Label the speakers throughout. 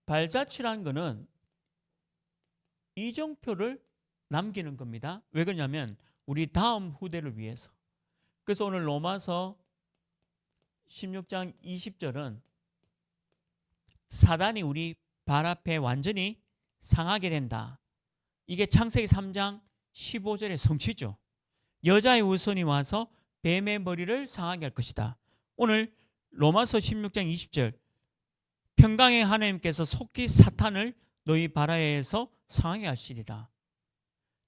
Speaker 1: 발자취라는 거는 이정표를 남기는 겁니다. 왜 그러냐면 우리 다음 후대를 위해서. 그래서 오늘 로마서 16장 20절은 사단이 우리 발 앞에 완전히 상하게 된다. 이게 창세기 3장 15절의 성취죠. 여자의 후손이 와서 뱀의 머리를 상하게 할 것이다. 오늘 로마서 16장 20절 평강의 하나님께서 속히 사탄을 너희 발 아래에서 상하게 하시리라.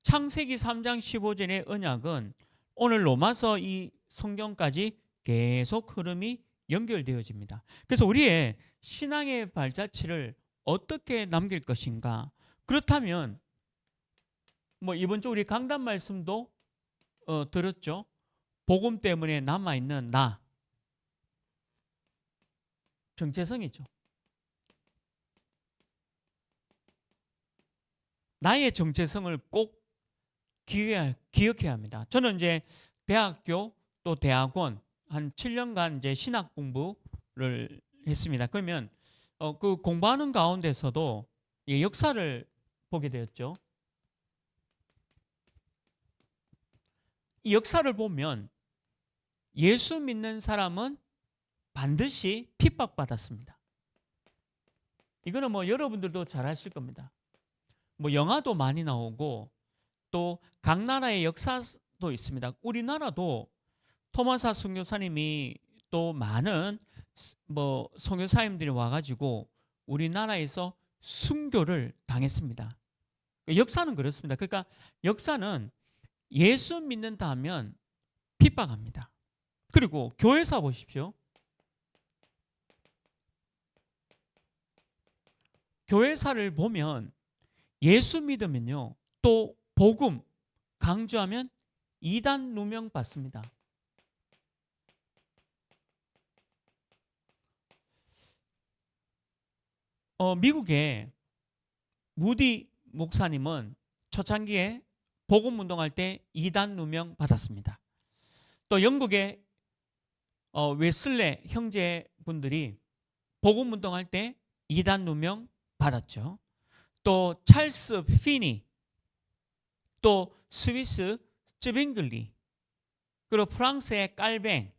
Speaker 1: 창세기 3장 15절의 언약은 오늘 로마서 이 성경까지 계속 흐름이 연결되어집니다. 그래서 우리의 신앙의 발자취를 어떻게 남길 것인가? 그렇다면 뭐 이번 주 우리 강단 말씀도 들었죠. 복음 때문에 남아있는 나, 정체성이죠. 나의 정체성을 꼭 기억해야 합니다. 저는 이제 대학교 또 대학원 한 7년간 이제 신학 공부를 했습니다. 그러면 그 공부하는 가운데서도 역사를 보게 되었죠. 이 역사를 보면 예수 믿는 사람은 반드시 핍박받았습니다. 이거는 뭐 여러분들도 잘 아실 겁니다. 뭐 영화도 많이 나오고 또 각 나라의 역사도 있습니다. 우리나라도 토마스 선교사님이 또 많은 뭐 선교사님들이 와가지고 우리나라에서 순교를 당했습니다. 역사는 그렇습니다. 그러니까 역사는 예수 믿는다 하면 핍박합니다. 그리고 교회사 보십시오. 교회사를 보면 예수 믿으면요, 또 복음 강조하면 이단 누명 받습니다. 미국의 무디 목사님은 초창기에 복음 운동할 때 이단 누명 받았습니다. 또 영국의 웨슬레 형제분들이 복음 운동할 때 이단 누명 받았죠. 또 찰스 피니, 또 스위스 쯔빙글리, 그리고 프랑스의 깔뱅,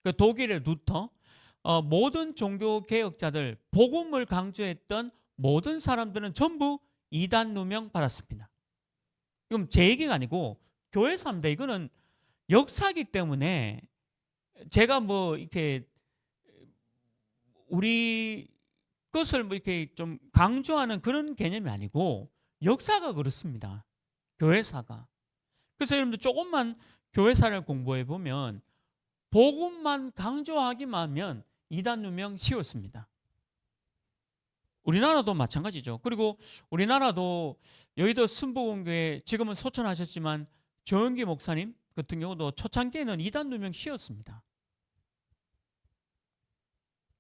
Speaker 1: 그 독일의 루터, 모든 종교 개혁자들, 복음을 강조했던 모든 사람들은 전부 이단 누명 받았습니다. 이건 제 얘기가 아니고 교회에서 합니다. 이거는 역사이기 때문에 제가 뭐 이렇게 우리 것을 뭐 이렇게 좀 강조하는 그런 개념이 아니고 역사가 그렇습니다. 교회사가. 그래서 여러분들 조금만 교회사를 공부해 보면 복음만 강조하기만 하면 이단 누명 쉬웠습니다. 우리나라도 마찬가지죠. 그리고 우리나라도 여의도 순복음교회 지금은 소천하셨지만 조영기 목사님 같은 경우도 초창기에는 이단 누명 쉬웠습니다.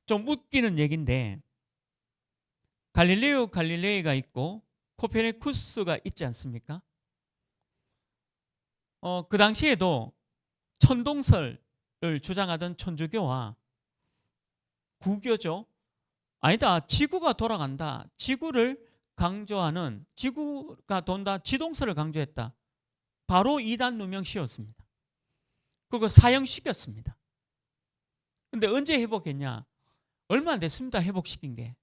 Speaker 1: 좀 웃기는 얘기인데 갈릴레오 갈릴레이가 있고 코페르니쿠스가 있지 않습니까? 그 당시에도 천동설을 주장하던 천주교와 구교죠. 아니다, 지구가 돌아간다, 지구를 강조하는, 지구가 돈다, 지동설을 강조했다. 바로 이단 누명 씌웠습니다. 그리고 사형시켰습니다. 근데 언제 회복했냐? 얼마 안 됐습니다. 회복시킨 게.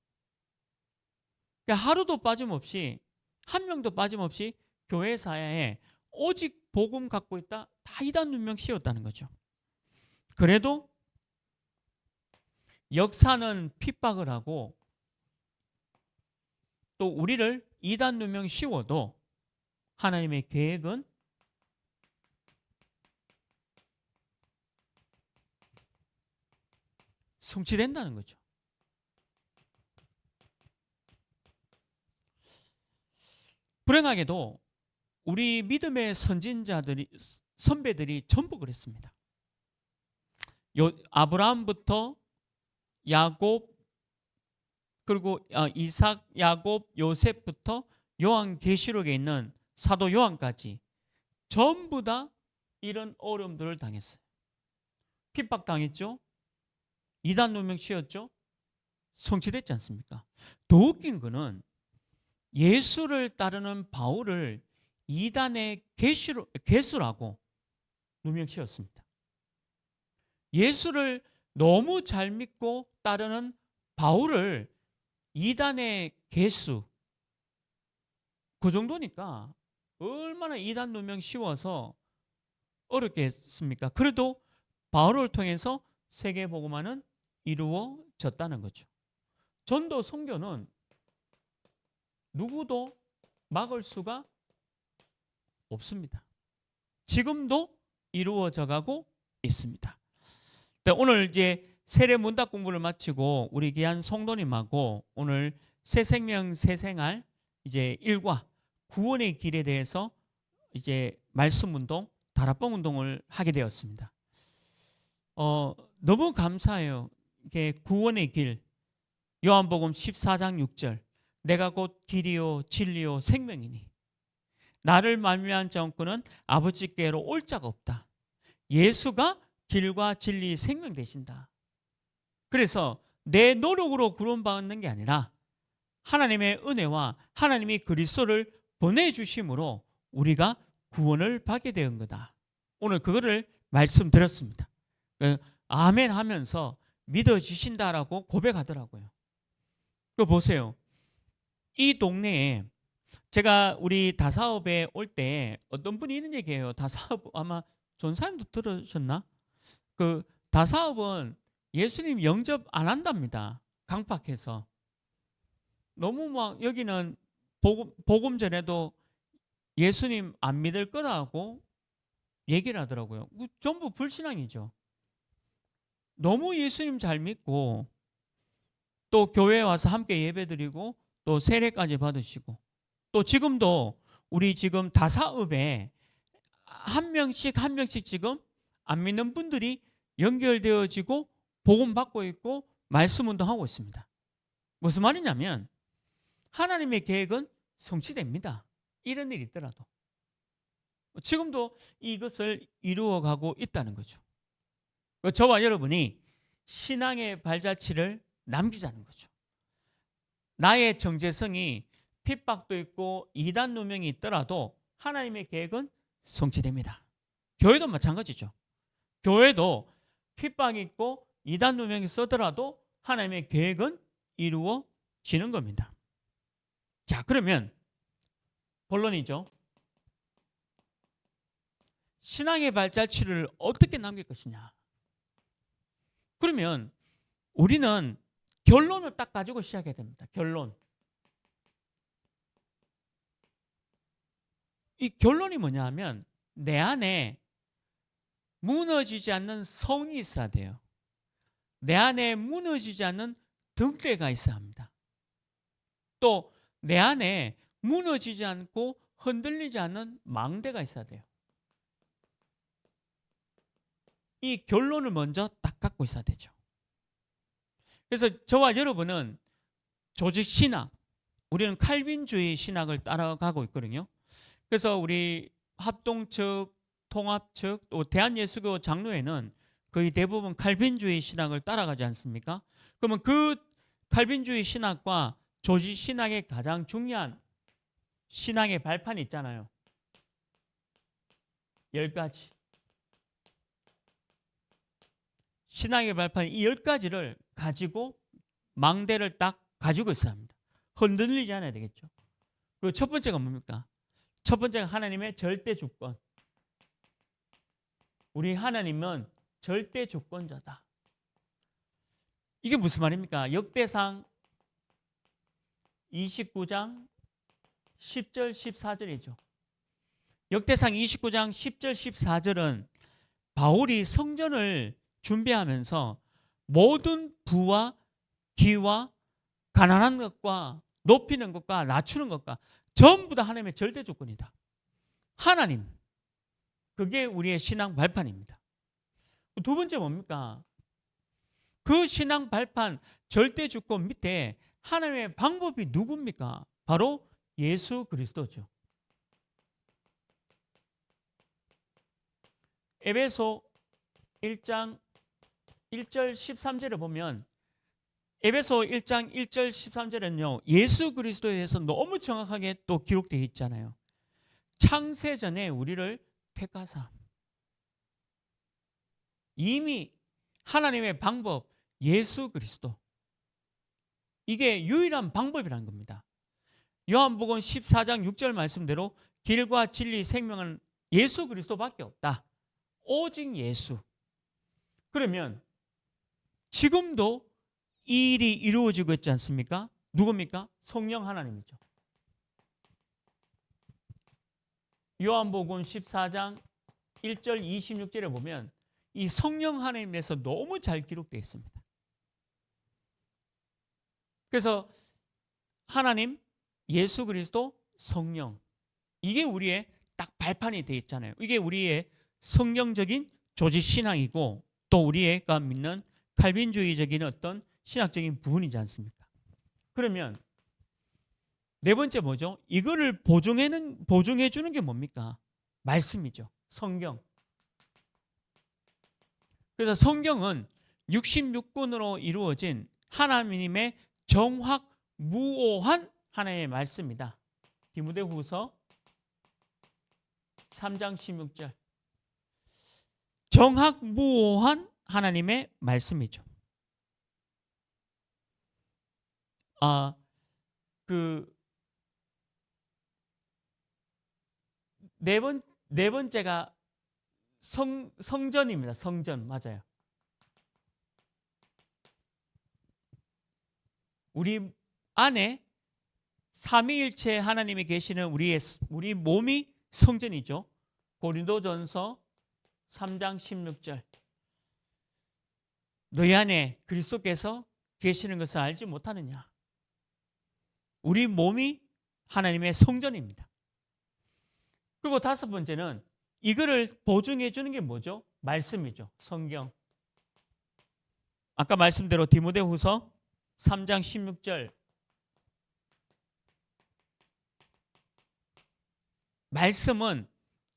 Speaker 1: 그러니까 하루도 빠짐없이, 한 명도 빠짐없이 교회사에 오직 복음 갖고 있다, 다 이단 누명 씌웠다는 거죠. 그래도 역사는 핍박을 하고 또 우리를 이단 누명 씌워도 하나님의 계획은 성취된다는 거죠. 불행하게도 우리 믿음의 선진자들이, 선배들이 전부 그랬습니다. 아브라함부터 야곱, 그리고 이삭, 야곱, 요셉부터 요한계시록에 있는 사도 요한까지 전부 다 이런 어려움들을 당했어요. 핍박당했죠. 이단 누명 씌웠죠. 성취됐지 않습니까? 더 웃긴 거는 예수를 따르는 바울을 이단의 괴수라고 누명씌웠습니다. 예수를 너무 잘 믿고 따르는 바울을 이단의 괴수, 그 정도니까 얼마나 이단 누명 씌워서 어렵겠습니까? 그래도 바울을 통해서 세계복음화는 이루어졌다는 거죠. 전도 선교는 누구도 막을 수가 없습니다. 지금도 이루어져 가고 있습니다. 오늘 이제 세례 문답 공부를 마치고 우리 귀한 성도님하고 오늘 새 생명 새 생활 이제 일과 구원의 길에 대해서 이제 말씀 운동, 다락방 운동을 하게 되었습니다. 너무 감사해요. 이게 구원의 길, 요한복음 14장 6절, 내가 곧 길이요 진리요 생명이니 나를 말미암은 자 없고는 아버지께로 올 자가 없다. 예수가 길과 진리 생명 되신다. 그래서 내 노력으로 구원받는 게 아니라 하나님의 은혜와 하나님이 그리스도를 보내주심으로 우리가 구원을 받게 된 거다. 오늘 그거를 말씀드렸습니다. 아멘 하면서 믿어지신다라고 고백하더라고요. 그 보세요. 이 동네에 제가 우리 다사업에 올 때 어떤 분이 있는 얘기예요. 다사업 아마 전사님도 들으셨나? 그 다사업은 예수님 영접 안 한답니다. 강팍해서. 너무 막 여기는 복음 전에도 예수님 안 믿을 거라고 얘기를 하더라고요. 전부 불신앙이죠. 너무 예수님 잘 믿고 또 교회에 와서 함께 예배드리고 또 세례까지 받으시고 또 지금도 우리 지금 다사업에 한 명씩 지금 안 믿는 분들이 연결되어지고 복음 받고 있고 말씀 운동하고 있습니다. 무슨 말이냐면 하나님의 계획은 성취됩니다. 이런 일이 있더라도 지금도 이것을 이루어가고 있다는 거죠. 저와 여러분이 신앙의 발자취를 남기자는 거죠. 나의 정체성이 핍박도 있고 이단 누명이 있더라도 하나님의 계획은 성취됩니다. 교회도 마찬가지죠. 교회도 핍박이 있고 이단 누명이 쓰더라도 하나님의 계획은 이루어지는 겁니다. 자, 그러면 본론이죠. 신앙의 발자취를 어떻게 남길 것이냐. 그러면 우리는 결론을 딱 가지고 시작해야 됩니다. 결론. 이 결론이 뭐냐 하면 내 안에 무너지지 않는 성이 있어야 돼요. 내 안에 무너지지 않는 등대가 있어야 합니다. 또 내 안에 무너지지 않고 흔들리지 않는 망대가 있어야 돼요. 이 결론을 먼저 딱 갖고 있어야 되죠. 그래서 저와 여러분은 조직 신학, 우리는 칼빈주의 신학을 따라가고 있거든요. 그래서 우리 합동 측, 통합 측, 또 대한예수교 장로회는 거의 대부분 칼빈주의 신학을 따라가지 않습니까? 그러면 그 칼빈주의 신학과 조직 신학의 가장 중요한 신앙의 발판이 있잖아요. 10가지. 신앙의 발판 이 10가지를 가지고 망대를 딱 가지고 있어야 합니다. 흔들리지 않아야 되겠죠. 그 첫 번째가 뭡니까? 첫 번째가 하나님의 절대 주권. 우리 하나님은 절대 주권자다. 이게 무슨 말입니까? 역대상 29장 10절 14절이죠. 역대상 29장 10절 14절은 바울이 성전을 준비하면서 모든 부와 기와 가난한 것과 높이는 것과 낮추는 것과 전부 다 하나님의 절대 주권이다. 하나님, 그게 우리의 신앙 발판입니다. 두 번째 뭡니까? 그 신앙 발판 절대 주권 밑에 하나님의 방법이 누굽니까? 바로 예수 그리스도죠. 에베소 1장 1절 13절에 보면 에베소 1장 1절 13절에는요. 예수 그리스도에 대해서 너무 정확하게 또 기록되어 있잖아요. 창세전에 우리를 택하사. 이미 하나님의 방법 예수 그리스도. 이게 유일한 방법이라는 겁니다. 요한복음 14장 6절 말씀대로 길과 진리 생명은 예수 그리스도밖에 없다. 오직 예수. 그러면 지금도 이 일이 이루어지고 있지 않습니까? 누굽니까? 성령 하나님이죠. 요한복음 14장 1절 26절에 보면 이 성령 하나님에서 너무 잘 기록되어 있습니다. 그래서 하나님, 예수 그리스도, 성령, 이게 우리의 딱 발판이 되어 있잖아요. 이게 우리의 성경적인 조직 신앙이고 또 우리가 믿는 칼빈주의적인 어떤 신학적인 부분이지 않습니까? 그러면 네 번째 뭐죠? 이거를 보증해 주는 게 뭡니까? 말씀이죠. 성경. 그래서 성경은 66권으로 이루어진 하나님의 정확무오한 하나님의 말씀이다. 디모데후서 3장 16절. 정확무오한 하나님의 말씀이죠. 네 번째가 성전입니다. 성전 맞아요. 우리 안에 삼위일체 하나님이 계시는 우리 몸이 성전이죠. 고린도전서 3장 16절. 너희 안에 그리스도께서 계시는 것을 알지 못하느냐. 우리 몸이 하나님의 성전입니다. 그리고 다섯 번째는 이거를 보증해 주는 게 뭐죠? 말씀이죠. 성경. 아까 말씀대로 디모데후서 3장 16절. 말씀은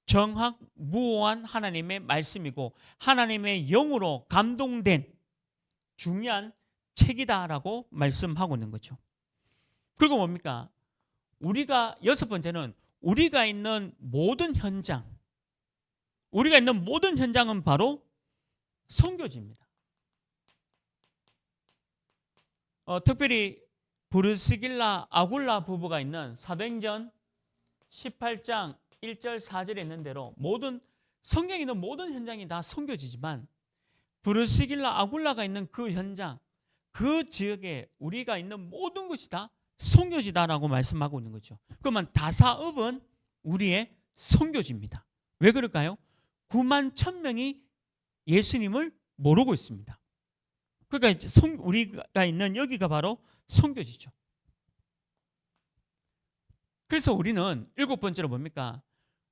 Speaker 1: 정확무오한 하나님의 말씀이고 하나님의 영으로 감동된 중요한 책이다라고 말씀하고 있는 거죠. 그리고 뭡니까? 우리가 여섯 번째는 우리가 있는 모든 현장은 바로 선교지입니다. 특별히 브르스길라 아굴라 부부가 있는 사도행전 18장 1절 4절에 있는 대로 성경에 있는 모든 현장이 다 선교지지만 브르스길라 아굴라가 있는 그 현장, 그 지역에 우리가 있는 모든 것이 다 선교지다라고 말씀하고 있는 거죠. 그러면 다사읍은 우리의 선교지입니다. 왜 그럴까요? 9만 1,000명이 예수님을 모르고 있습니다. 그러니까 우리가 있는 여기가 바로 선교지죠. 그래서 우리는 일곱 번째로 뭡니까?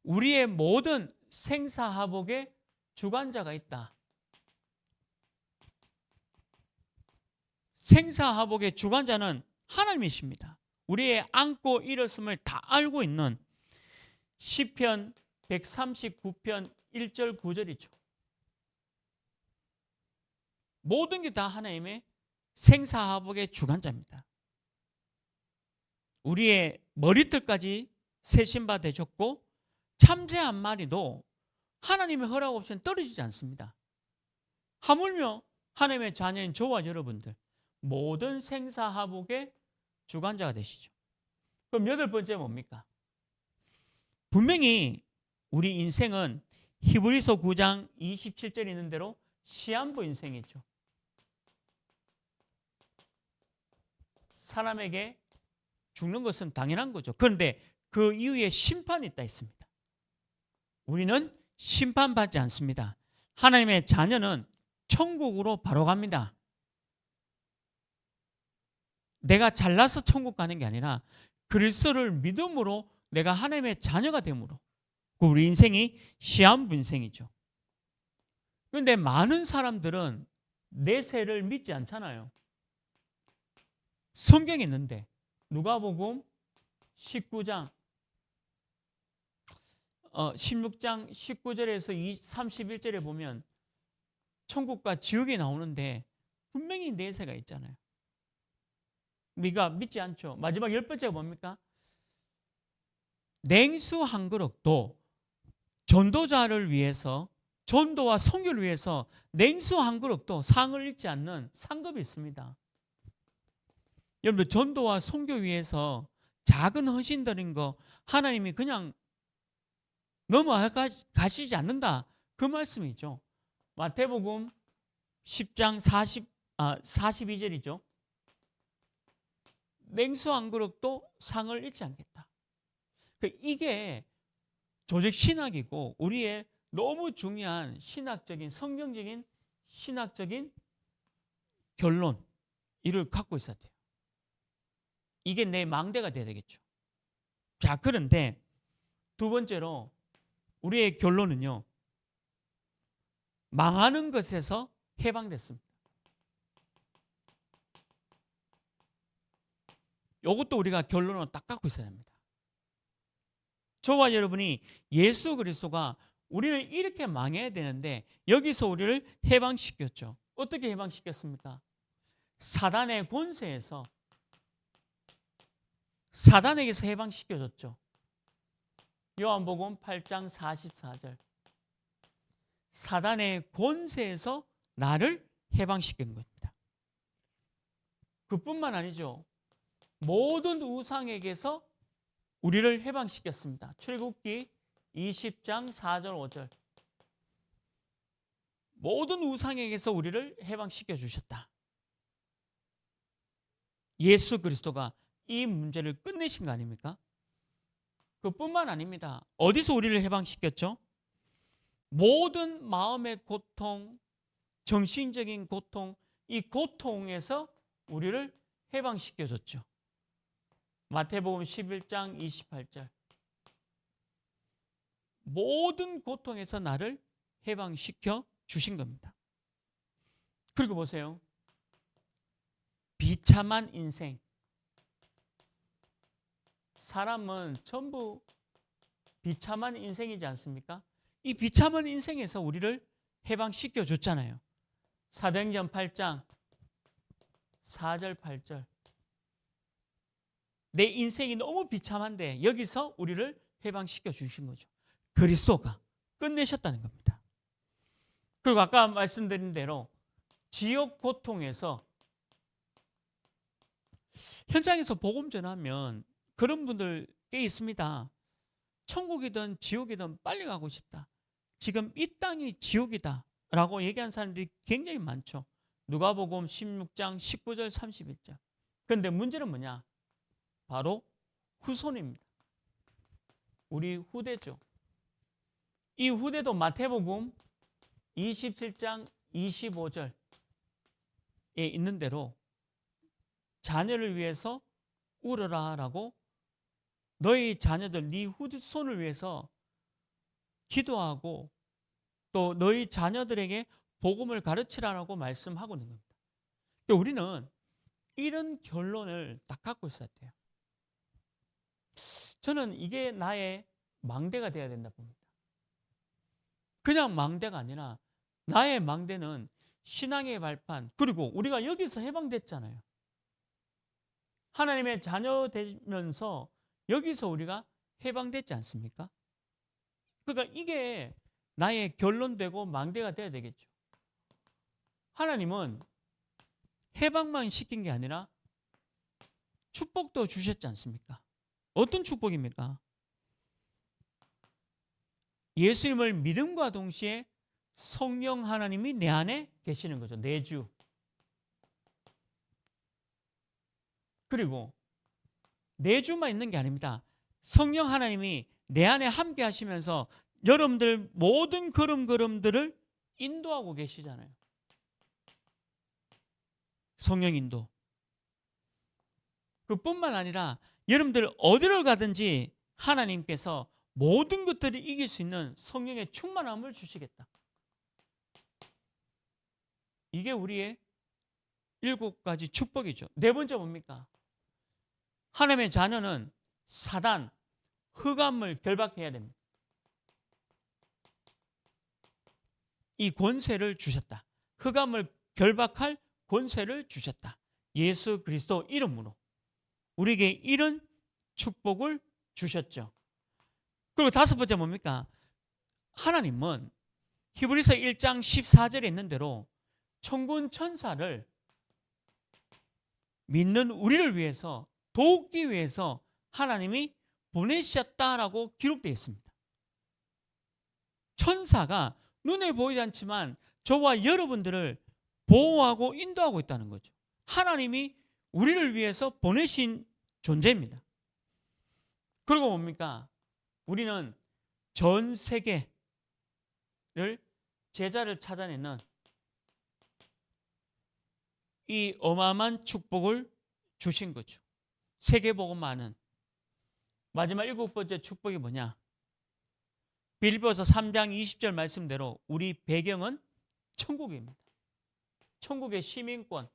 Speaker 1: 우리의 모든 생사화복의 주관자가 있다. 생사화복의 주관자는 하나님이십니다. 우리의 안고 일었음을 다 알고 있는 시편 139편 1절 9절이죠. 모든 게 다 하나님의 생사화복의 주관자입니다. 우리의 머리털까지 세신 바 되셨고 참새 한 마리도 하나님의 허락 없이는 떨어지지 않습니다. 하물며 하나님의 자녀인 저와 여러분들 모든 생사화복의 주관자가 되시죠. 그럼 여덟 번째 뭡니까? 분명히 우리 인생은 히브리서 9장 27절에 있는 대로 시한부 인생이죠. 사람에게 죽는 것은 당연한 거죠. 그런데 그 이후에 심판이 있다 했습니다. 우리는 심판받지 않습니다. 하나님의 자녀는 천국으로 바로 갑니다. 내가 잘나서 천국 가는 게 아니라 그리스도를 믿음으로 내가 하나님의 자녀가 됨으로 우리 인생이 시한부 인생이죠. 그런데 많은 사람들은 내세를 믿지 않잖아요. 성경에 있는데 누가복음 16장 19절에서 31절에 보면 천국과 지옥이 나오는데 분명히 내세가 있잖아요. 우리가 믿지 않죠. 마지막 10번째가 뭡니까? 냉수 한 그릇도 전도자를 위해서, 전도와 선교를 위해서 냉수 한 그릇도 상을 잃지 않는 상급이 있습니다. 여러분들, 전도와 선교 위해서 작은 헌신 드린 거 하나님이 그냥 넘어가시지 않는다, 그 말씀이죠. 마태복음 10장 42절이죠. 냉수 한 그릇도 상을 잃지 않겠다. 이게 조직 신학이고 우리의 너무 중요한 신학적인, 성경적인 신학적인 결론, 이를 갖고 있어야 돼요. 이게 내 망대가 돼야 되겠죠. 자, 그런데 두 번째로 우리의 결론은요, 망하는 것에서 해방됐습니다. 이것도 우리가 결론으로 딱 갖고 있어야 합니다. 저와 여러분이 예수 그리스도가 우리를 이렇게 망해야 되는데 여기서 우리를 해방시켰죠. 어떻게 해방시켰습니까? 사단의 권세에서, 사단에게서 해방시켜줬죠. 요한복음 8장 44절. 사단의 권세에서 나를 해방시킨 겁니다. 그뿐만 아니죠. 모든 우상에게서 우리를 해방시켰습니다. 출애굽기 20장 4절 5절. 모든 우상에게서 우리를 해방시켜 주셨다. 예수 그리스도가 이 문제를 끝내신 거 아닙니까? 그뿐만 아닙니다. 어디서 우리를 해방시켰죠? 모든 마음의 고통, 정신적인 고통, 이 고통에서 우리를 해방시켜줬죠. 마태복음 11장 28절. 모든 고통에서 나를 해방시켜 주신 겁니다. 그리고 보세요. 비참한 인생. 사람은 전부 비참한 인생이지 않습니까? 이 비참한 인생에서 우리를 해방시켜 줬잖아요. 사도행전 8장 4절 8절. 내 인생이 너무 비참한데 여기서 우리를 해방시켜 주신 거죠. 그리스도가 끝내셨다는 겁니다. 그리고 아까 말씀드린 대로 지옥 고통에서, 현장에서 복음 전하면 그런 분들 꽤 있습니다. 천국이든 지옥이든 빨리 가고 싶다. 지금 이 땅이 지옥이다 라고 얘기한 사람들이 굉장히 많죠. 누가복음 16장 19절 31절. 그런데 문제는 뭐냐? 바로 후손입니다. 우리 후대죠. 이 후대도 마태복음 27장 25절에 있는 대로 자녀를 위해서 울어라 라고, 너희 자녀들, 네 후손을 위해서 기도하고 또 너희 자녀들에게 복음을 가르치라라고 말씀하고 있는 겁니다. 우리는 이런 결론을 딱 갖고 있어야 돼요. 저는 이게 나의 망대가 되어야 된다 봅니다. 그냥 망대가 아니라 나의 망대는 신앙의 발판, 그리고 우리가 여기서 해방됐잖아요. 하나님의 자녀 되면서 여기서 우리가 해방됐지 않습니까? 그러니까 이게 나의 결론되고 망대가 되어야 되겠죠. 하나님은 해방만 시킨 게 아니라 축복도 주셨지 않습니까? 어떤 축복입니까? 예수님을 믿음과 동시에 성령 하나님이 내 안에 계시는 거죠. 내주. 그리고 내주만 있는 게 아닙니다. 성령 하나님이 내 안에 함께 하시면서 여러분들 모든 걸음걸음들을 인도하고 계시잖아요. 성령 인도. 그뿐만 아니라 여러분들 어디를 가든지 하나님께서 모든 것들을 이길 수 있는 성령의 충만함을 주시겠다. 이게 우리의 7가지 축복이죠. 네 번째 뭡니까? 하나님의 자녀는 사단, 흑암을 결박해야 됩니다. 이 권세를 주셨다. 흑암을 결박할 권세를 주셨다. 예수 그리스도 이름으로. 우리에게 이런 축복을 주셨죠. 그리고 다섯 번째 뭡니까? 하나님은 히브리서 1장 14절에 있는 대로 천군 천사를 믿는 우리를 위해서 돕기 위해서 하나님이 보내셨다라고 기록되어 있습니다. 천사가 눈에 보이지 않지만 저와 여러분들을 보호하고 인도하고 있다는 거죠. 하나님이 우리를 위해서 보내신 존재입니다. 그리고 뭡니까? 우리는 전 세계를 제자를 찾아내는 이 어마어마한 축복을 주신 거죠. 세계복음화는 마지막 일곱 번째 축복이 뭐냐? 빌립보서 3장 20절 말씀대로 우리 배경은 천국입니다. 천국의 시민권.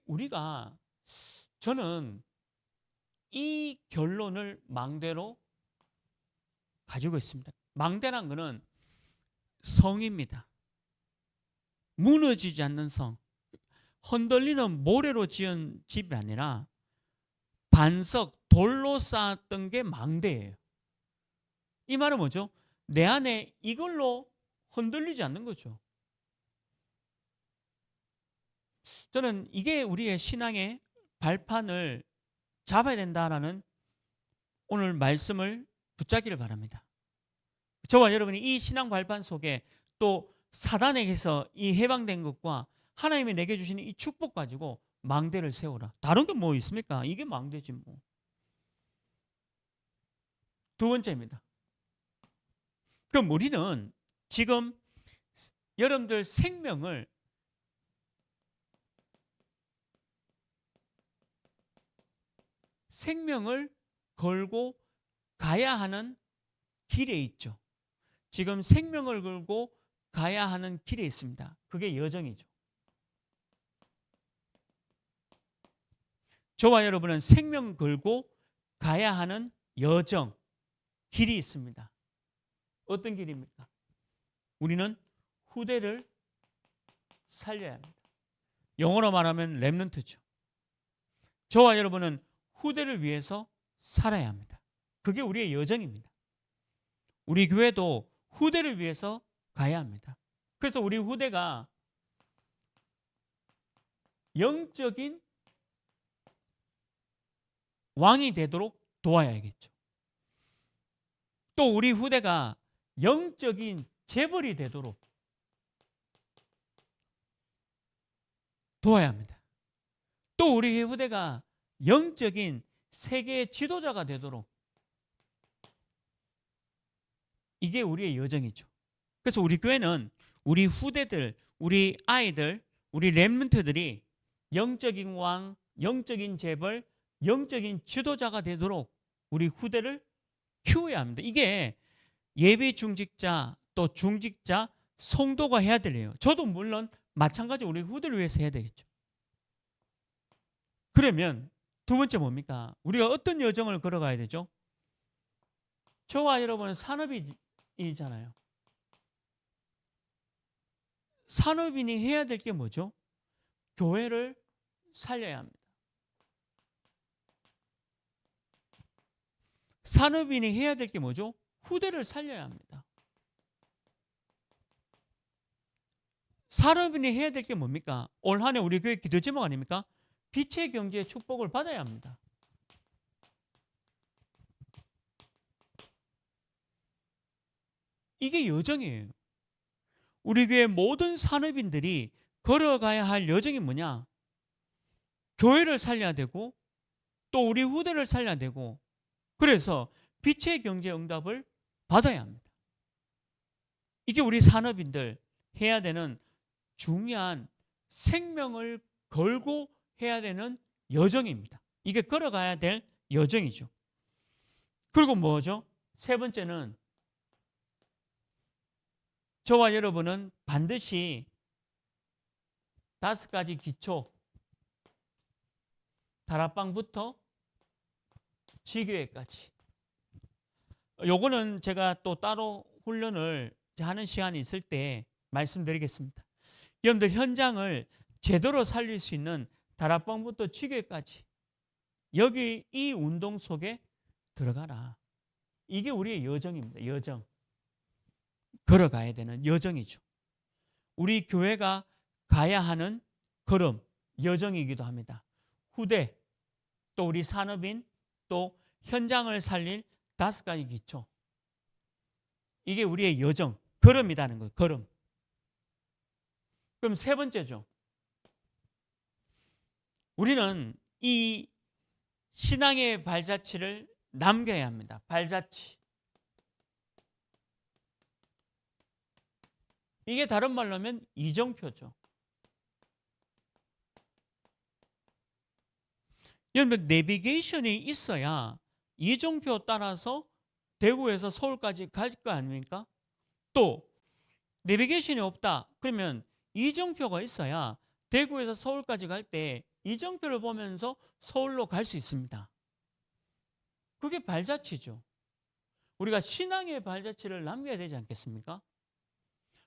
Speaker 1: 우리가 저는 이 결론을 망대로 가지고 있습니다. 망대란 것은 성입니다. 무너지지 않는 성. 흔들리는 모래로 지은 집이 아니라 반석, 돌로 쌓았던 게 망대예요. 이 말은 뭐죠? 내 안에 이걸로 흔들리지 않는 거죠. 저는 이게 우리의 신앙의 발판을 잡아야 된다라는 오늘 말씀을 붙잡기를 바랍니다. 저와 여러분이 이 신앙 발판 속에 또 사단에게서 이 해방된 것과 하나님이 내게 주시는 이 축복 가지고 망대를 세우라. 다른 게 뭐 있습니까? 이게 망대지 뭐. 두 번째입니다. 그럼 우리는 지금 여러분들 생명을 걸고 가야 하는 길에 있죠. 지금 생명을 걸고 가야 하는 길에 있습니다. 그게 여정이죠. 저와 여러분은 생명 걸고 가야 하는 여정, 길이 있습니다. 어떤 길입니까? 우리는 후대를 살려야 합니다. 영어로 말하면 렘넌트죠. 저와 여러분은 후대를 위해서 살아야 합니다. 그게 우리의 여정입니다. 우리 교회도 후대를 위해서 가야 합니다. 그래서 우리 후대가 영적인 왕이 되도록 도와야겠죠. 또 우리 후대가 영적인 재벌이 되도록 도와야 합니다. 또 우리 후대가 영적인 세계 지도자가 되도록 이게 우리의 여정이죠. 그래서 우리 교회는 우리 후대들, 우리 아이들, 우리 렘넌트들이 영적인 왕, 영적인 재벌, 영적인 지도자가 되도록 우리 후대를 키워야 합니다. 이게 예비 중직자 또 중직자 성도가 해야 될 일이에요. 저도 물론 마찬가지 우리 후대를 위해서 해야 되겠죠. 그러면 두 번째 뭡니까? 우리가 어떤 여정을 걸어가야 되죠? 저와 여러분은 산업인이잖아요. 산업인이 해야 될 게 뭐죠? 교회를 살려야 합니다. 산업인이 해야 될 게 뭐죠? 후대를 살려야 합니다. 산업인이 해야 될 게 뭡니까? 올 한 해 우리 교회 기도 제목 아닙니까? 빛의 경제의 축복을 받아야 합니다. 이게 여정이에요. 우리 교회 모든 산업인들이 걸어가야 할 여정이 뭐냐? 교회를 살려야 되고 또 우리 후대를 살려야 되고 그래서 빛의 경제 응답을 받아야 합니다. 이게 우리 산업인들 해야 되는 중요한 생명을 걸고 해야 되는 여정입니다. 이게 걸어가야 될 여정이죠. 그리고 뭐죠? 세 번째는 저와 여러분은 반드시 5가지 기초, 다락방부터 지교회까지. 요거는 제가 또 따로 훈련을 하는 시간이 있을 때 말씀드리겠습니다. 여러분들 현장을 제대로 살릴 수 있는 다락방부터 지교회까지 여기 이 운동 속에 들어가라. 이게 우리의 여정입니다. 여정. 걸어가야 되는 여정이죠. 우리 교회가 가야 하는 걸음, 여정이기도 합니다. 후대, 또 우리 산업인, 또 현장을 살릴 5가지 기초. 이게 우리의 여정, 걸음이라는 거예요. 걸음. 그럼 세 번째죠. 우리는 이 신앙의 발자취를 남겨야 합니다. 발자취. 이게 다른 말로 하면 이정표죠. 여러분, 내비게이션이 있어야 이정표 따라서 대구에서 서울까지 갈 거 아닙니까? 또 내비게이션이 없다. 그러면 이정표가 있어야 대구에서 서울까지 갈 때 이정표를 보면서 서울로 갈 수 있습니다. 그게 발자취죠. 우리가 신앙의 발자취를 남겨야 되지 않겠습니까?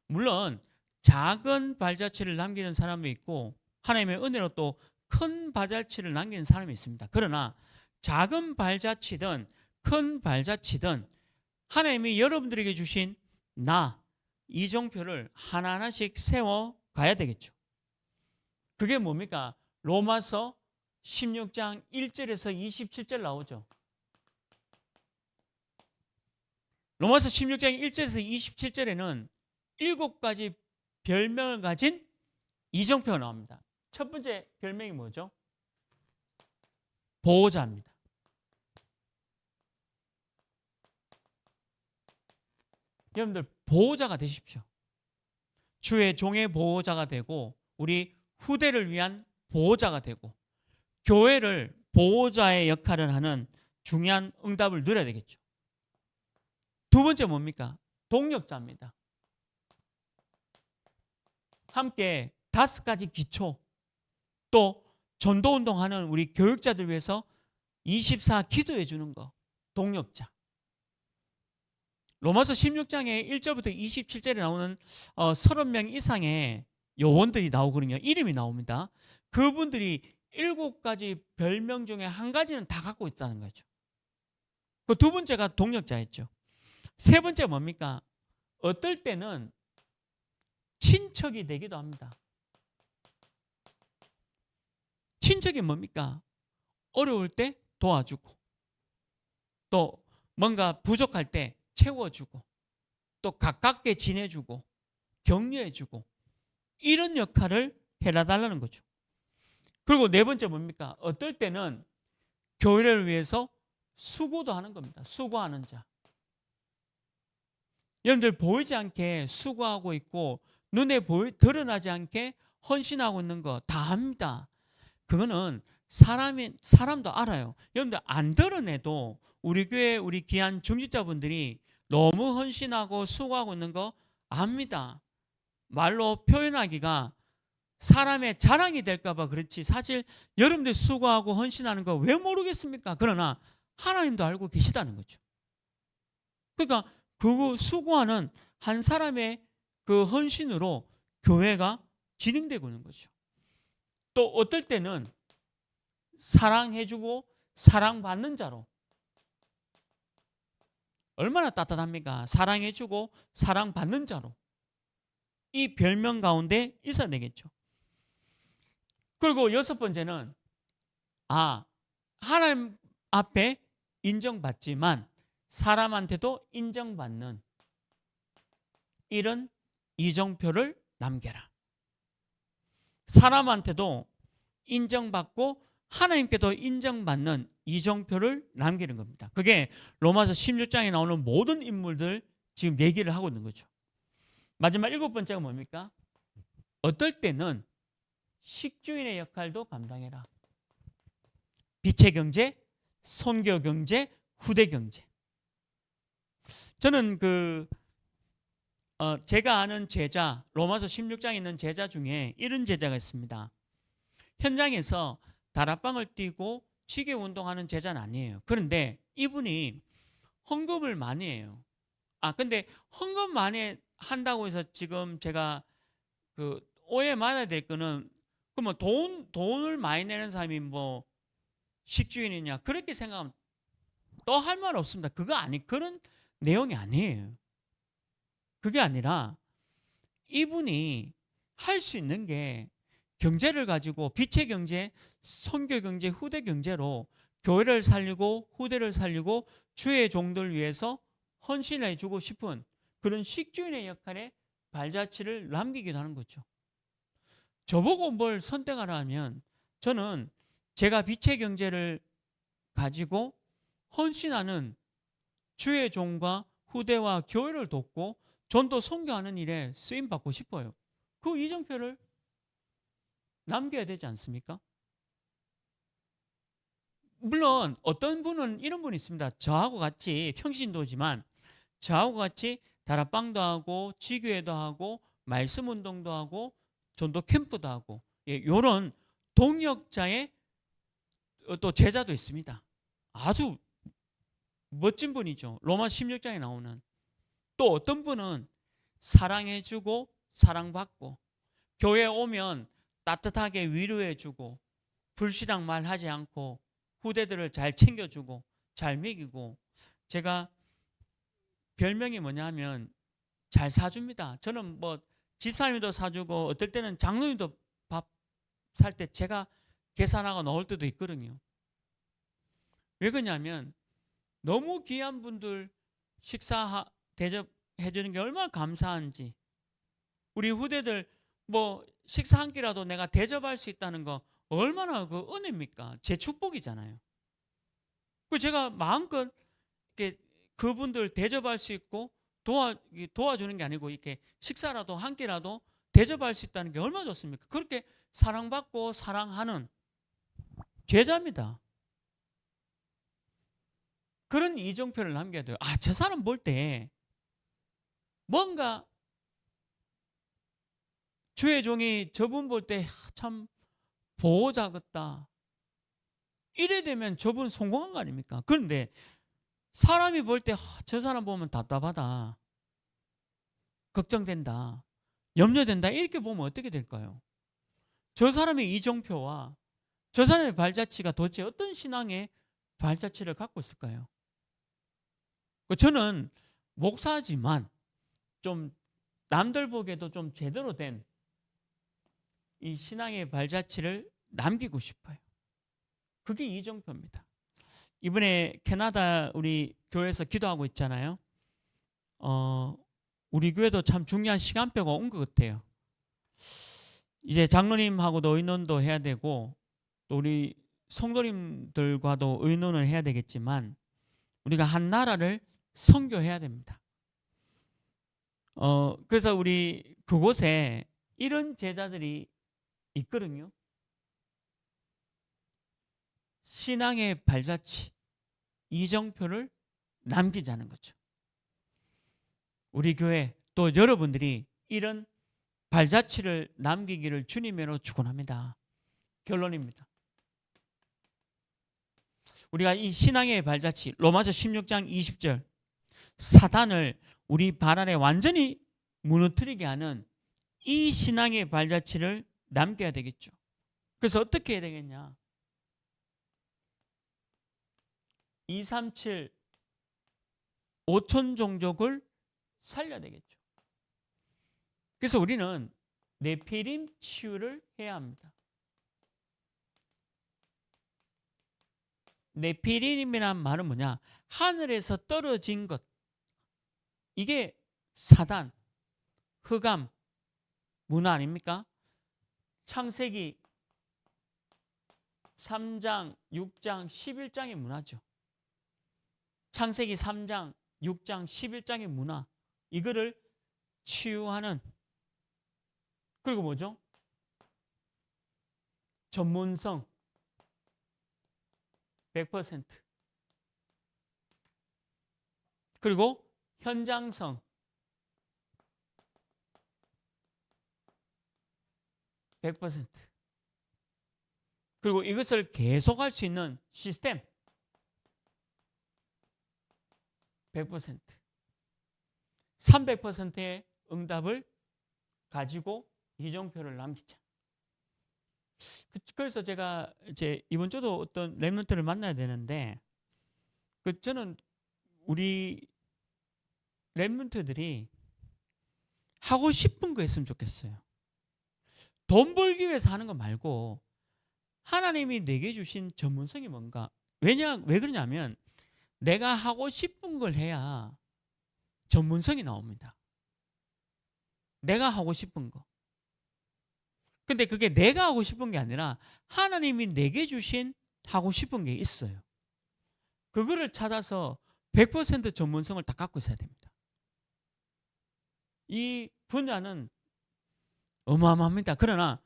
Speaker 1: 물론 작은 발자취를 남기는 사람도 있고 하나님의 은혜로 또 큰 발자취를 남기는 사람이 있습니다. 그러나 작은 발자취든 큰 발자취든 하나님이 여러분들에게 주신 이정표를 하나하나씩 세워 가야 되겠죠. 그게 뭡니까? 로마서 16장 1절에서 27절 나오죠. 로마서 16장 1절에서 27절에는 7가지 별명을 가진 이정표가 나옵니다. 첫 번째 별명이 뭐죠? 보호자입니다. 여러분들 보호자가 되십시오. 주의 종의 보호자가 되고 우리 후대를 위한 보호자가 되고 교회를 보호자의 역할을 하는 중요한 응답을 누려야 되겠죠. 두 번째 뭡니까? 동력자입니다. 함께 5가지 기초, 또 전도운동하는 우리 교육자들 위해서 24 기도해 주는 거, 동력자. 로마서 16장에 1절부터 27절에 나오는 30명 이상의 요원들이 나오거든요. 이름이 나옵니다. 그분들이 7가지 별명 중에 한 가지는 다 갖고 있다는 거죠. 그 두 번째가 동력자였죠. 세 번째 뭡니까? 어떨 때는 친척이 되기도 합니다. 친척이 뭡니까? 어려울 때 도와주고, 또 뭔가 부족할 때 채워주고, 또 가깝게 지내주고, 격려해주고, 이런 역할을 해달라는 거죠. 그리고 네 번째 뭡니까? 어떨 때는 교회를 위해서 수고도 하는 겁니다. 수고하는 자. 여러분들 보이지 않게 수고하고 있고 눈에 드러나지 않게 헌신하고 있는 거 다 합니다. 그거는 사람도 알아요. 여러분들 안 드러내도 우리 교회 우리 귀한 중직자분들이 너무 헌신하고 수고하고 있는 거 압니다. 말로 표현하기가 사람의 자랑이 될까 봐 그렇지 사실 여러분들 수고하고 헌신하는 거 왜 모르겠습니까? 그러나 하나님도 알고 계시다는 거죠. 그러니까 그 수고하는 한 사람의 그 헌신으로 교회가 진행되고 있는 거죠. 또 어떨 때는 사랑해주고 사랑받는 자로, 얼마나 따뜻합니까? 사랑해주고 사랑받는 자로 이 별명 가운데 있어야 되겠죠. 그리고 6번째는 하나님 앞에 인정받지만 사람한테도 인정받는 이런 이정표를 남겨라. 사람한테도 인정받고 하나님께도 인정받는 이정표를 남기는 겁니다. 그게 로마서 16장에 나오는 모든 인물들 지금 얘기를 하고 있는 거죠. 마지막 7번째가 뭡니까? 어떨 때는 식주인의 역할도 감당해라. 빛의 경제, 선교 경제, 후대 경제. 저는 제가 아는 제자, 로마서 16장에 있는 제자 중에 이런 제자가 있습니다. 현장에서 다락방을 뛰고 지게 운동하는 제자는 아니에요. 그런데 이분이 헌금을 많이 해요. 근데 헌금 많이 한다고 해서 지금 제가 오해 말아야 될 거는 그러면 돈을 많이 내는 사람이 뭐 식주인이냐 그렇게 생각하면 또 할 말 없습니다. 그런 내용이 아니에요. 그게 아니라 이분이 할 수 있는 게 경제를 가지고 빛의 경제, 선교 경제, 후대 경제로 교회를 살리고 후대를 살리고 주의 종들 위해서 헌신해 주고 싶은 그런 식주인의 역할에 발자취를 남기기도 하는 거죠. 저보고 뭘 선택하라 하면 저는 제가 빛의 경제를 가지고 헌신하는 주의 종과 후대와 교회를 돕고 전도 선교하는 일에 쓰임 받고 싶어요. 그 이정표를 남겨야 되지 않습니까? 물론 어떤 분은 이런 분이 있습니다. 저하고 같이 평신도지만 저하고 같이 다락방도 하고 지교회도 하고 말씀 운동도 하고 전도 캠프도 하고 이런 동역자의 또 제자도 있습니다. 아주 멋진 분이죠. 로마 16장에 나오는. 또 어떤 분은 사랑해주고 사랑받고 교회 오면 따뜻하게 위로해주고 불신앙 말하지 않고 후대들을 잘 챙겨주고 잘 먹이고 제가 별명이 뭐냐 하면 잘 사줍니다. 저는 뭐 집사님도 사주고 어떨 때는 장로님도 밥 살 때 제가 계산하고 나올 때도 있거든요. 왜 그러냐면 너무 귀한 분들 식사 대접해 주는 게 얼마나 감사한지 우리 후대들 뭐 식사 한 끼라도 내가 대접할 수 있다는 거 얼마나 그 은혜입니까? 제 축복이잖아요. 그 제가 마음껏 이렇게 그분들 대접할 수 있고 도와주는 게 아니고 이렇게 식사라도 한 끼라도 대접할 수 있다는 게 얼마나 좋습니까? 그렇게 사랑받고 사랑하는 제자입니다. 그런 이정표를 남겨야 돼요. 아, 저 사람 볼 때 뭔가 주의 종이 저분 볼 때 참 보호자 같다. 이래 되면 저분 성공한 거 아닙니까? 그런데 사람이 볼 때 저 사람 보면 답답하다. 걱정된다. 염려된다. 이렇게 보면 어떻게 될까요? 저 사람의 이정표와 저 사람의 발자취가 도대체 어떤 신앙의 발자취를 갖고 있을까요? 저는 목사지만 좀 남들 보기에도 좀 제대로 된 이 신앙의 발자취를 남기고 싶어요. 그게 이정표입니다. 이번에 캐나다 우리 교회에서 기도하고 있잖아요. 우리 교회도 참 중요한 시간표가 온 것 같아요. 이제 장로님하고도 의논도 해야 되고 또 우리 성도님들과도 의논을 해야 되겠지만 우리가 한 나라를 선교해야 됩니다. 그래서 우리 그곳에 이런 제자들이 있거든요. 신앙의 발자취, 이정표를 남기자는 거죠. 우리 교회 또 여러분들이 이런 발자취를 남기기를 주님으로 축원합니다. 결론입니다. 우리가 이 신앙의 발자취 로마서 16장 20절 사단을 우리 발 아래 완전히 무너뜨리게 하는 이 신앙의 발자취를 남겨야 되겠죠. 그래서 어떻게 해야 되겠냐? 237 5천 종족을 살려야 되겠죠. 그래서 우리는 네피림 치유를 해야 합니다. 네피림이란 말은 뭐냐? 하늘에서 떨어진 것. 이게 사단, 흑암, 문화 아닙니까? 창세기 3장, 6장, 11장의 문화죠. 창세기 3장, 6장, 11장의 문화. 이거를 치유하는 그리고 뭐죠? 전문성 100% 그리고 현장성 100% 그리고 이것을 계속할 수 있는 시스템 100% 300%의 응답을 가지고 이정표를 남기자. 그래서 제가 이제 이번 주도 어떤 렘넌트를 만나야 되는데 저는 우리 렘넌트들이 하고 싶은 거 했으면 좋겠어요. 돈 벌기 위해서 하는 거 말고 하나님이 내게 주신 전문성이 뭔가. 왜 그러냐면 내가 하고 싶은 걸 해야 전문성이 나옵니다. 내가 하고 싶은 거. 근데 그게 내가 하고 싶은 게 아니라 하나님이 내게 주신 하고 싶은 게 있어요. 그거를 찾아서 100% 전문성을 다 갖고 있어야 됩니다. 이 분야는 어마어마합니다. 그러나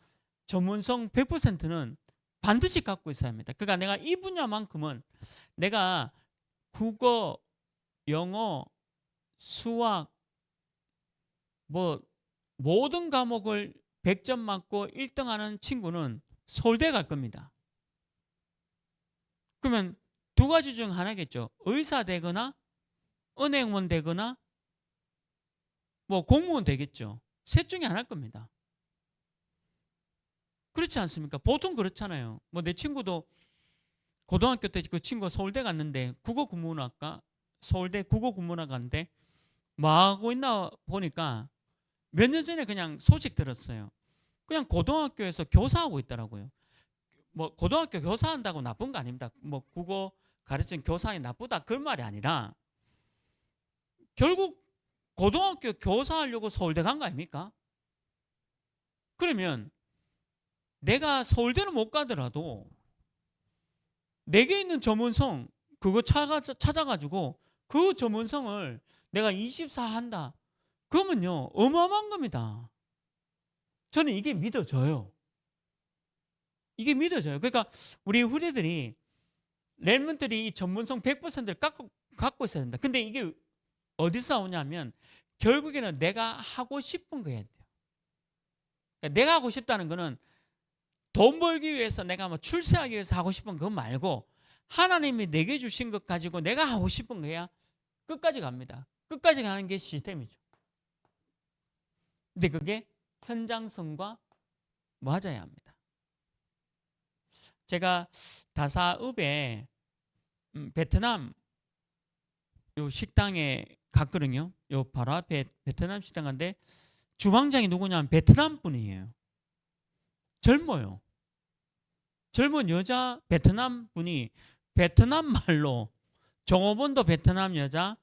Speaker 1: 전문성 100%는 반드시 갖고 있어야 합니다. 그러니까 내가 이 분야만큼은 내가 국어, 영어, 수학 뭐 모든 과목을 100점 맞고 1등하는 친구는 서울대 갈 겁니다. 그러면 두 가지 중 하나겠죠. 의사 되거나 은행원 되거나 뭐 공무원 되겠죠. 셋 중에 하나일 겁니다. 그렇지 않습니까? 보통 그렇잖아요. 뭐 내 친구도 고등학교 때 그 친구가 서울대 갔는데 국어국문학과 서울대 국어국문학 갔는데 뭐 하고 있나 보니까 몇 년 전에 그냥 소식 들었어요. 그냥 고등학교에서 교사하고 있더라고요. 뭐 고등학교 교사한다고 나쁜 거 아닙니다. 뭐 국어 가르치는 교사이 나쁘다 그런 말이 아니라 결국 고등학교 교사하려고 서울대 간 거 아닙니까? 그러면 내가 서울대는 못 가더라도 내게 있는 전문성 그거 찾아가지고 그 전문성을 내가 24 한다. 그러면요 어마어마한 겁니다. 저는 이게 믿어져요. 이게 믿어져요. 그러니까 우리 후대들이 렘넌트들이 이 전문성 100%를 갖고 있어야 된다. 근데 이게 어디서 나오냐면 결국에는 내가 하고 싶은 거 해야 돼요. 그러니까 내가 하고 싶다는 거는 돈 벌기 위해서 내가 뭐 출세하기 위해서 하고 싶은 거 말고 하나님이 내게 주신 것 가지고 내가 하고 싶은 거 해야 끝까지 갑니다. 끝까지 가는 게 시스템이죠. 근데 그게 현장성과 맞아야 합니다. 제가 다사읍에 베트남 요 식당에 갔거든요. 요 바로 앞에 베트남 식당 갔는데 주방장이 누구냐면 베트남 분이에요. 젊어요. 젊은 여자 베트남 분이 베트남 말로 종업원도 베트남 여자,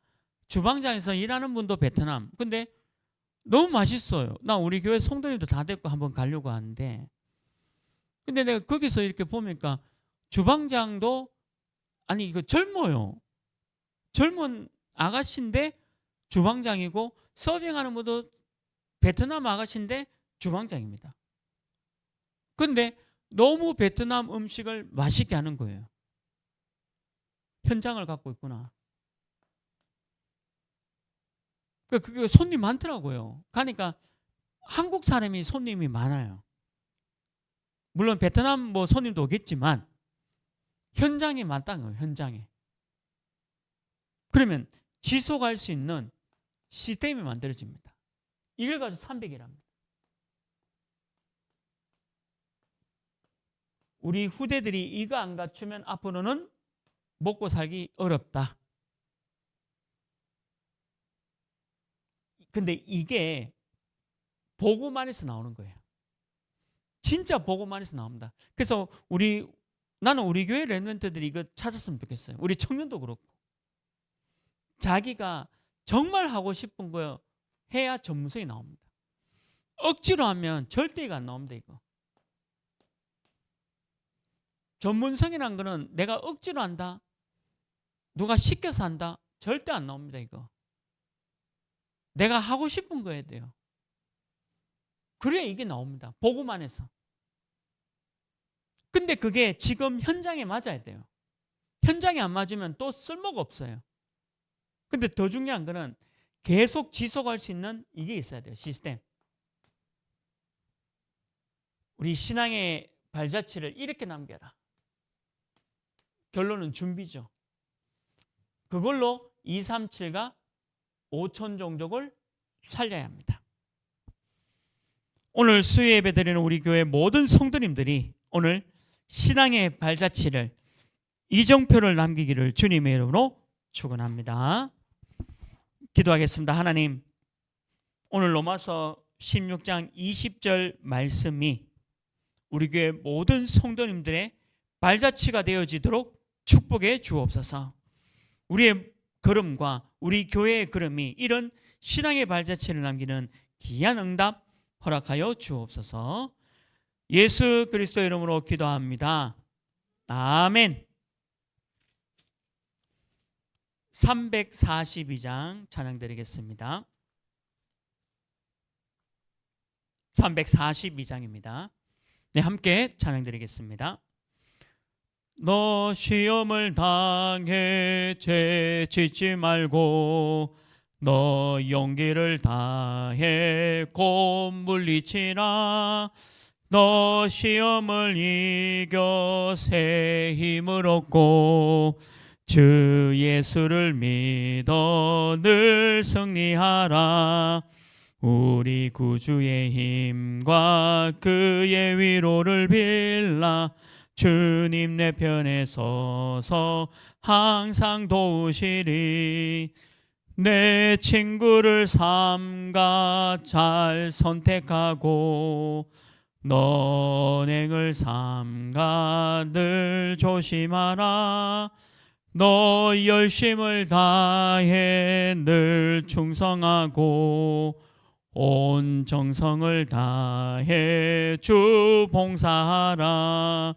Speaker 1: 주방장에서 일하는 분도 베트남. 근데 너무 맛있어요. 나 우리 교회 성도님도 다 데리고 한번 가려고 하는데 근데 내가 거기서 이렇게 보니까 주방장도 아니 이거 젊어요. 젊은 아가씨인데 주방장이고 서빙하는 분도 베트남 아가씨인데 주방장입니다. 근데 너무 베트남 음식을 맛있게 하는 거예요. 현장을 갖고 있구나. 그게 손님 많더라고요. 가니까 한국 사람이 손님이 많아요. 물론 베트남 뭐 손님도 오겠지만 현장이 많다는 거예요. 현장에. 그러면 지속할 수 있는 시스템이 만들어집니다. 이걸 가지고 300이랍니다. 우리 후대들이 이거 안 갖추면 앞으로는 먹고 살기 어렵다. 근데 이게 보고만에서 나오는 거예요. 진짜 보고만에서 나옵니다. 그래서 나는 우리 교회 렘넌트들이 이거 찾았으면 좋겠어요. 우리 청년도 그렇고. 자기가 정말 하고 싶은 거 해야 전문성이 나옵니다. 억지로 하면 절대 이거 안 나옵니다. 이거. 전문성이란 거는 내가 억지로 한다. 누가 시켜서 한다. 절대 안 나옵니다. 이거. 내가 하고 싶은 거 해야 돼요. 그래야 이게 나옵니다. 보고만 해서. 근데 그게 지금 현장에 맞아야 돼요. 현장에 안 맞으면 또 쓸모가 없어요. 근데 더 중요한 거는 계속 지속할 수 있는 이게 있어야 돼요. 시스템. 우리 신앙의 발자취를 이렇게 남겨라. 결론은 준비죠. 그걸로 237과 5천 종족을 살려야 합니다. 오늘 수요 예배 드리는 우리 교회 모든 성도님들이 오늘 신앙의 발자취를, 이정표를 남기기를 주님의 이름으로 축원합니다. 기도하겠습니다. 하나님, 오늘 로마서 16장 20절 말씀이 우리 교회 모든 성도님들의 발자취가 되어지도록 축복해 주옵소서. 우리의 걸음과 우리 교회의 걸음이 이런 신앙의 발자취를 남기는 귀한 응답 허락하여 주옵소서. 예수 그리스도의 이름으로 기도합니다. 아멘. 342장 찬양 드리겠습니다. 342장입니다. 네, 함께 찬양 드리겠습니다. 너 시험을 당해 죄짓지 말고 너 용기를 다해 곧 물리치라. 너 시험을 이겨 새 힘을 얻고 주 예수를 믿어 늘 승리하라. 우리 구주의 힘과 그의 위로를 빌라. 주님 내 편에 서서 항상 도우시리. 내 친구를 삼가 잘 선택하고 너행을 삼가 늘 조심하라. 너 열심을 다해 늘 충성하고 온 정성을 다해 주 봉사하라.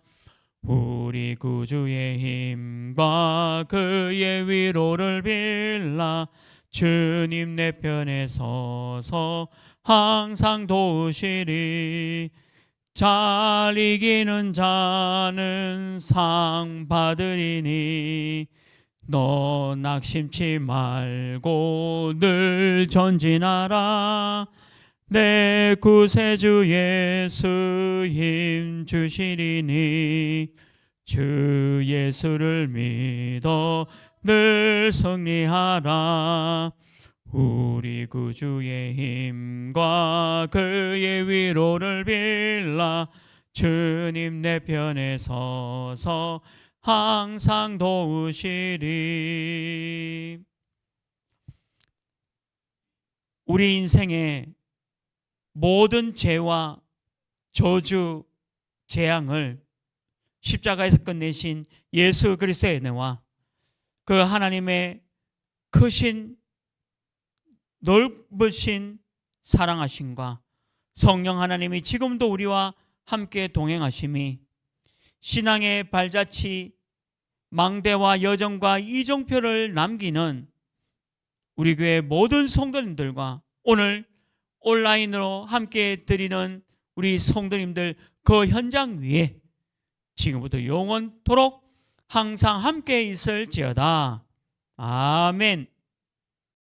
Speaker 1: 우리 구주의 힘과 그의 위로를 빌라. 주님 내 편에 서서 항상 도우시리. 잘 이기는 자는 상 받으리니 너 낙심치 말고 늘 전진하라. 내 구세주 예수 힘 주시리니 주 예수를 믿어 늘 승리하라. 우리 구주의 힘과 그의 위로를 빌라. 주님 내 편에 서서 항상 도우시리. 우리 인생의 모든 죄와 저주, 재앙을 십자가에서 끝내신 예수 그리스도의 은혜와 그 하나님의 크신 넓으신 사랑하심과 성령 하나님이 지금도 우리와 함께 동행하심이 신앙의 발자취, 망대와 여정과 이정표를 남기는 우리 교회 모든 성도님들과 오늘 온라인으로 함께 드리는 우리 성도님들 그 현장 위에 지금부터 영원토록 항상 함께 있을지어다. 아멘.